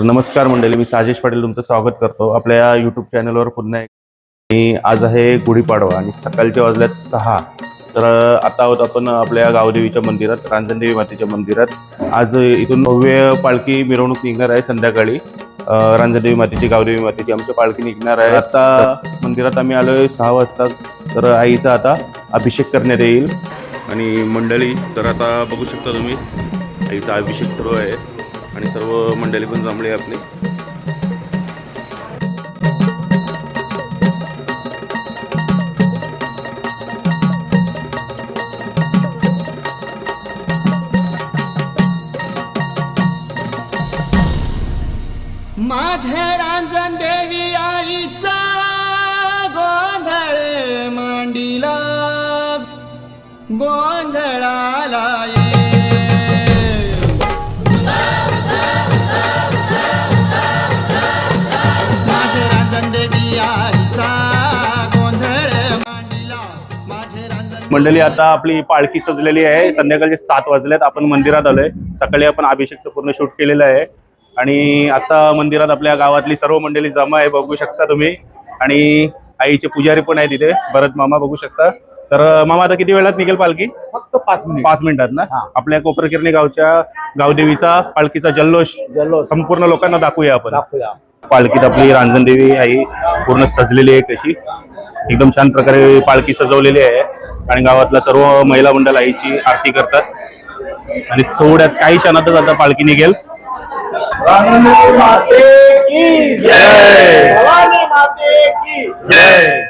नमस्कार मंडळी, मी साजेश पाटील तुमचं स्वागत करतो आपल्या यूट्यूब चॅनलवर पुन्हा एक. आणि आज आहे गुढीपाडवा आणि सकाळचे वाजल्यात 6. तर आता आहोत आपण आपल्या गावदेवीच्या मंदिरात, रांजणदेवी मातेच्या मंदिरात. आज इथून भव्य पालखी मिरवणूक निघणार आहे संध्याकाळी. रांजणदेवी मातेची, गावदेवी मातेची आमची पालखी निघणार आहे. आता मंदिरात आम्ही आलोय 6 वाजता. तर आईचा आता अभिषेक करण्यात येईल. आणि मंडळी तर आता बघू शकता तुम्ही, आईचा अभिषेक सुरू आहे आणि सर्व मंडळी पण जमले आपले. माझे रांजणदेवी आईचा गोंधळ मांडीला गोंधळाला माझे रांजणदेवी आईचा गोंधळ मांडीला माझे रांजण. मंडळी आता आपली पालखी सजलेली आहे. संध्याकाळचे 7 वाजलेत. आपण मंदिरात आलोय. सकाळी आपण अभिषेकचं पूर्ण शूट केलेलं आहे आणि आता मंदिरात आपल्या गावातली सर्व मंडळी जमा आहे, बघू शकता तुम्ही. आणि आईचे पुजारी पण आहे तिथे, भरत मामा बघू शकता. तर मामा आता किती वेळात निघेल पालखी? फक्त 5 मिनिट. 5 मिनिटात ना. आपल्या कोपरकिरणी गावच्या गावदेवीचा पालखीचा जल्लोष संपूर्ण लोकांना दाखवूया आपण. पालखीत आपली रांजणदेवी आई पूर्ण सजलेली आहे, कशी एकदम छान प्रकारे पालखी सजवलेली आहे. आणि गावातल्या सर्व महिला मंडळ आईची आरती करतात आणि थोड्याच काही क्षणातच आता पालखी निघेल. रांजणदेवी माते की जय, भवानी माते की जय.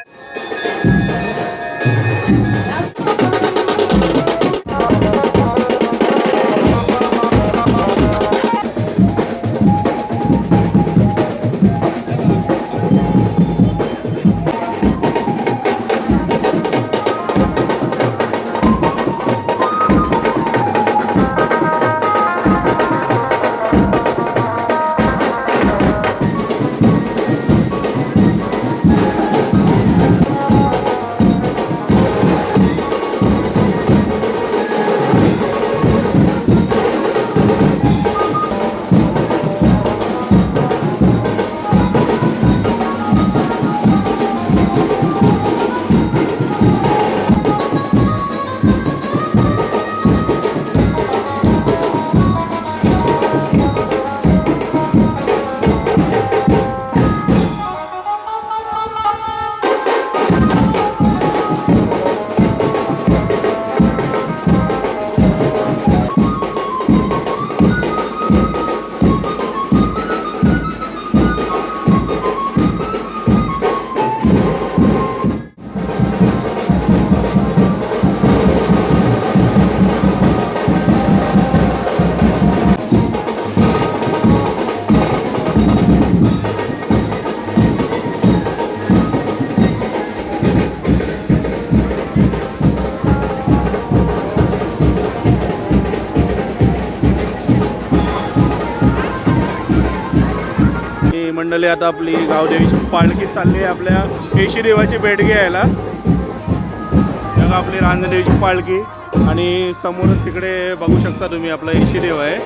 मंडळी आता आपली गावदेवीची पालखी चालली आहे आपल्या केशी देवाची भेट घ्यायला. बघा आपली रांजणदेवीची पालखी आणि समोरच तिकडे बघू शकता तुम्ही आपला केशी देव आहे.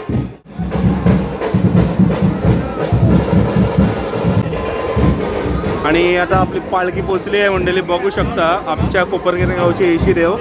आणि आता आपली पालखी पोचली आहे मंडळी, बघू शकता आमच्या कोपरगिरी गावचे केशी देव.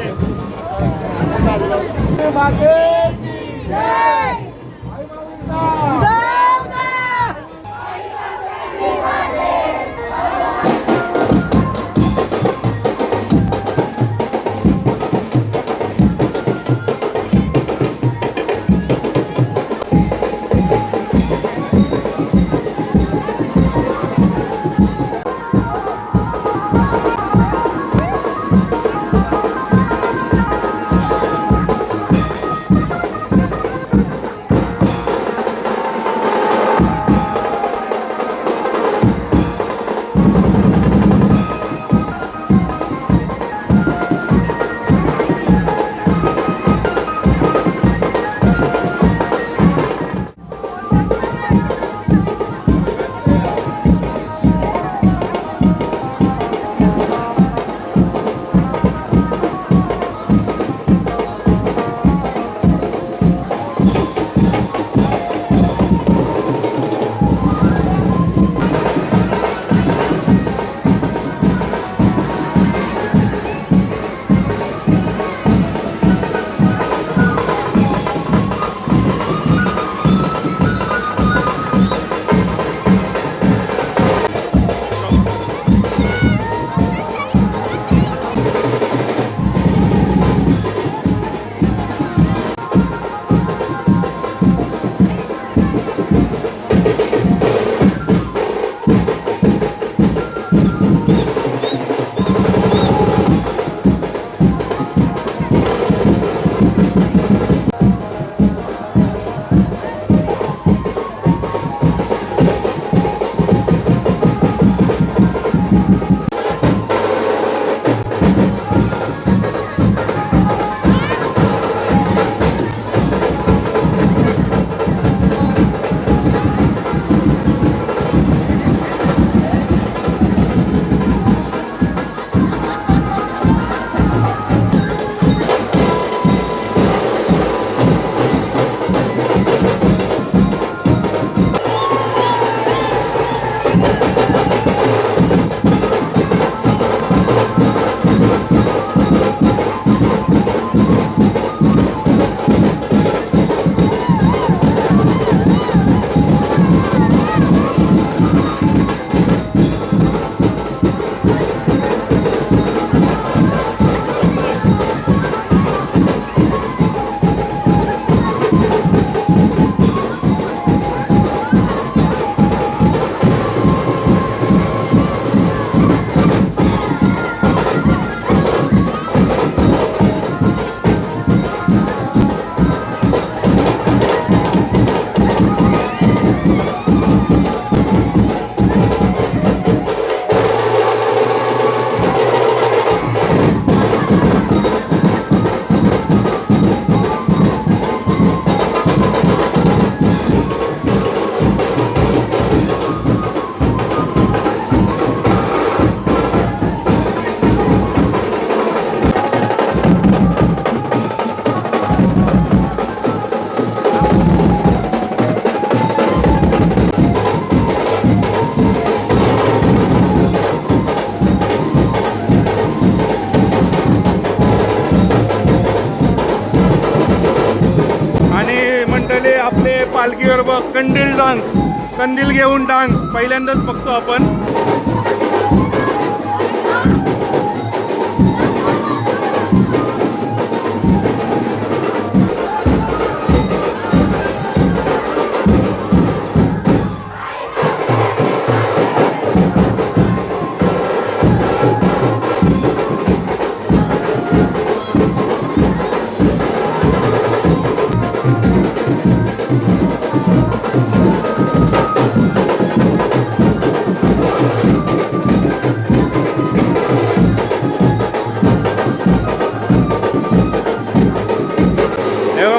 डान्स, कंदील घेऊन डान्स पहिल्यांदाच बघतो आपण.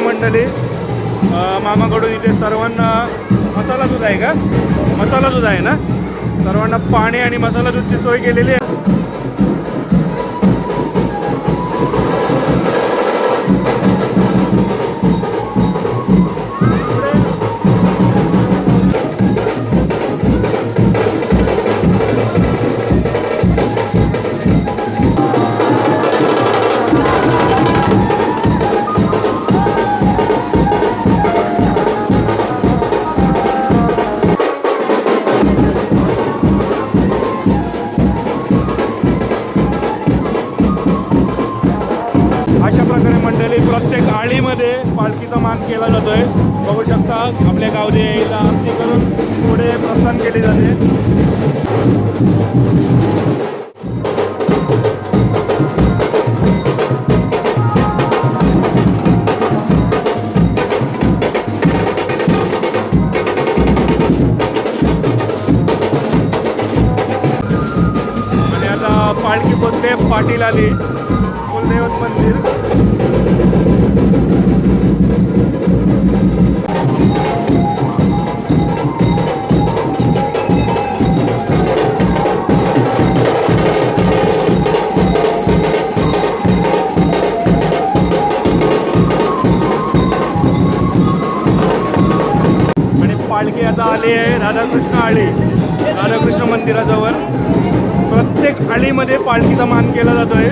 मंडळी मामाकडून इथे सर्वांना मसाला दूध आहे का, मसाला दूध आहे ना, सर्वांना पाणी आणि मसाला दूधची सोय केलेली आहे. अशा प्रकारे मंडळी प्रत्येक आळीमध्ये पालखीचा मान केला जातोय. बघू शकता आपल्या गावदेवीला आरती करून पुढे प्रस्थान केले जाते. आणि आता पालखी पोचते पाटील आली, कुलदैवत मंदिर. आणि पालखी आता आली आहे राधाकृष्ण आळी, राधाकृष्ण मंदिराजवळ. प्रत्येक आळीमध्ये पालखीचा मान केला जातोय.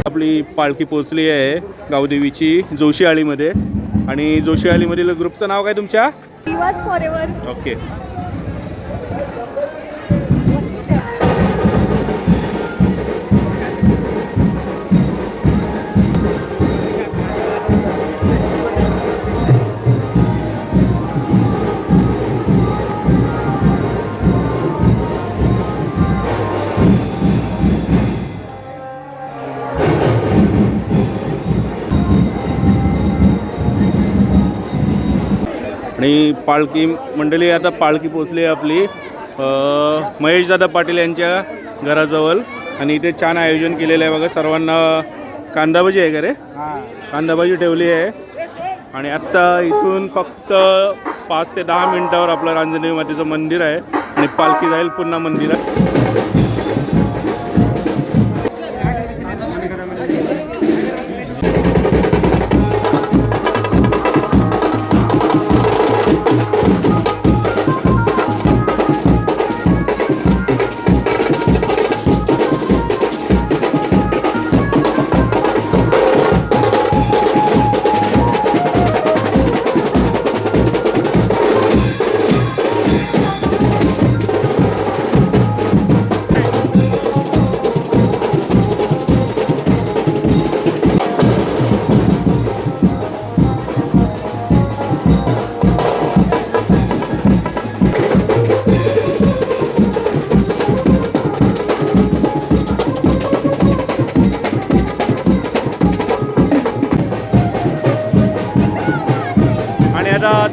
आपली पालखी पोचली आहे गावदेवीची जोशी आळीमध्ये. आणि जोशी आळीमधील ग्रुपचं नाव काय तुमच्या? दिवस फॉरेवर. ओके. आणि पालखी मंडळी आता पालखी पोचली आहे आपली महेशदादा पाटील यांच्या घराजवळ. आणि इथे छान आयोजन केलेलं आहे बघा. सर्वांना कांदाभाजी आहे का रे? कांदाभाजी ठेवली आहे. आणि आत्ता इथून फक्त 5 ते 10 मिनिटावर आपलं रांजणदेवी मातेचं मंदिर आहे आणि पालखी जाईल पुन्हा मंदिरात.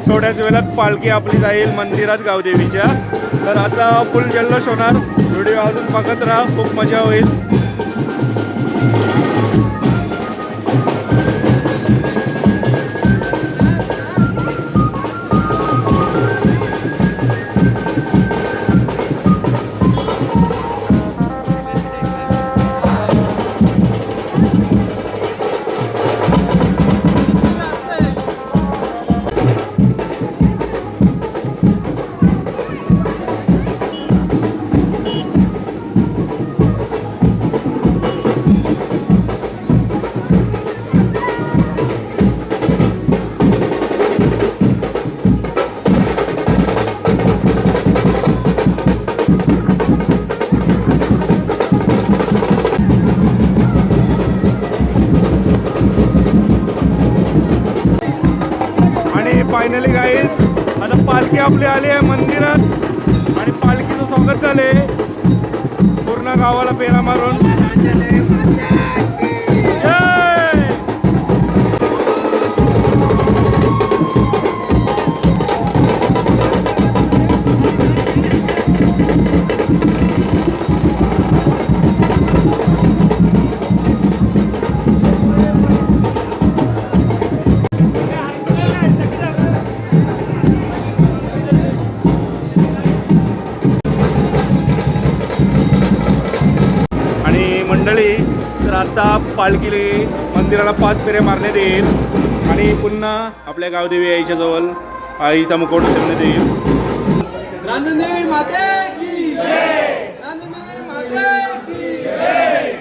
थोड्याच वेळात पालखी आपली जाईल मंदिरात गावदेवीच्या. तर आता फुल जल्लोष होणार. व्हिडिओ अजून बघत राहा, खूप मजा होईल. फायनली गाईज आता पालखी आपली आली आहे मंदिरात आणि पालखीचं स्वागत झाले पूर्ण गावाला पेरा मारून. तर आता पालखी मंदिराला 5 फेऱ्या मारण्यात येईल आणि पुन्हा आपल्या गावदेवी आईच्या जवळ आईचा मुखवट ठेवण्यात येईल. रांजणदेवी माते की जय, रांजणदेवी माते की जय.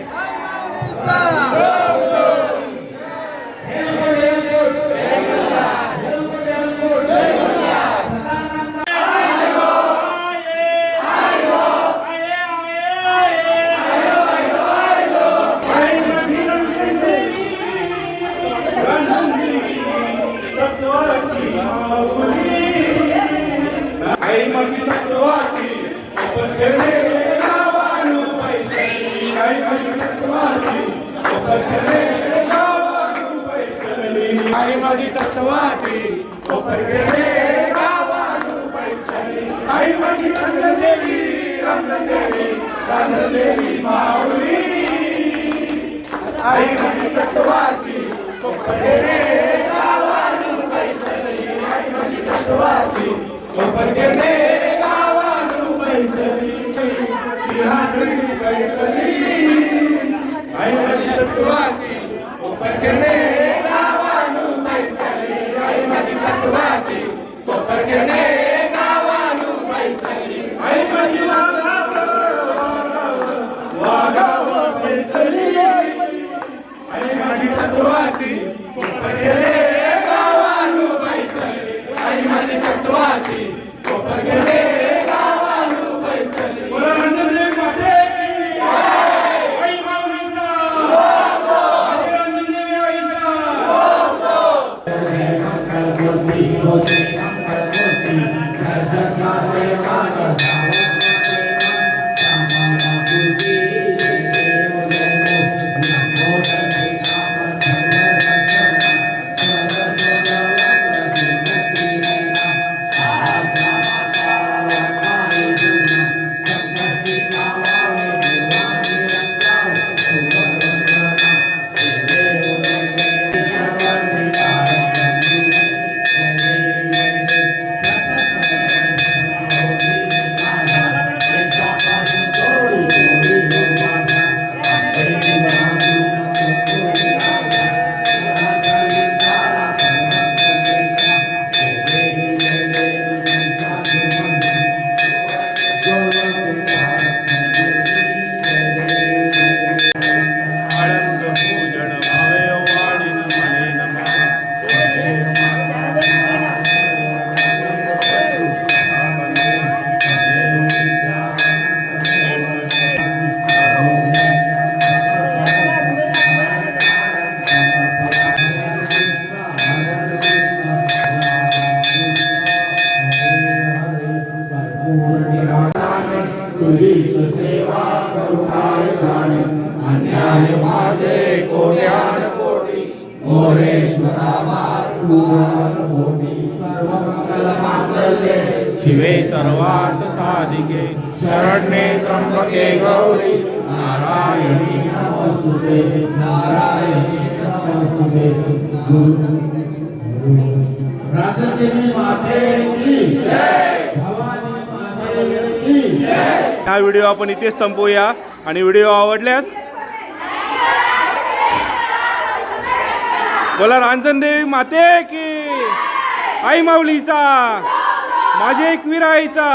आई माझी सत्वाची कोपर गेले गावानु पैसली. आई माझी रांजणदेवी रांजणदेवी रांजणदेवी माऊली. आई माझी सत्वाची कोपर गेले गावानु पैसली. आई माझी सत्वाची कोपर गेले गावानु पैसली. सिंहासनी पैसली. आई माझी सत्वाची कोपर गेले सत्वाची कोपर गेले गावानु पैसली. आई माझी वागाव पैसली. आई माझी सत्वाची कोपर गेले गावानु पैसली. आई माझी सत्वाची कोपर गेले गावानु पैसली. रांजणदेवी माते की जय. आई माऊलीचा रांजणदेवी आईचा सेवा करू काय जाणे अन्याय माझे कोट्यान कोटी मोरेश्वरा मातृकान कोटी सर्व मंगल मांगल्ये शिवे सर्वार्थ साधिके शरण्ये त्र्यंबके गौरी नारायणी नमोस्तुते नारायणी नमोस्तुते राजदेवी माते की जय भवानी माते की जय। हा व्हिडिओ आपण इथेच संपवूया आणि व्हिडिओ आवडल्यास बोला रांजणदेवी माते की आई माऊलीचा माझे एकवीर आईचा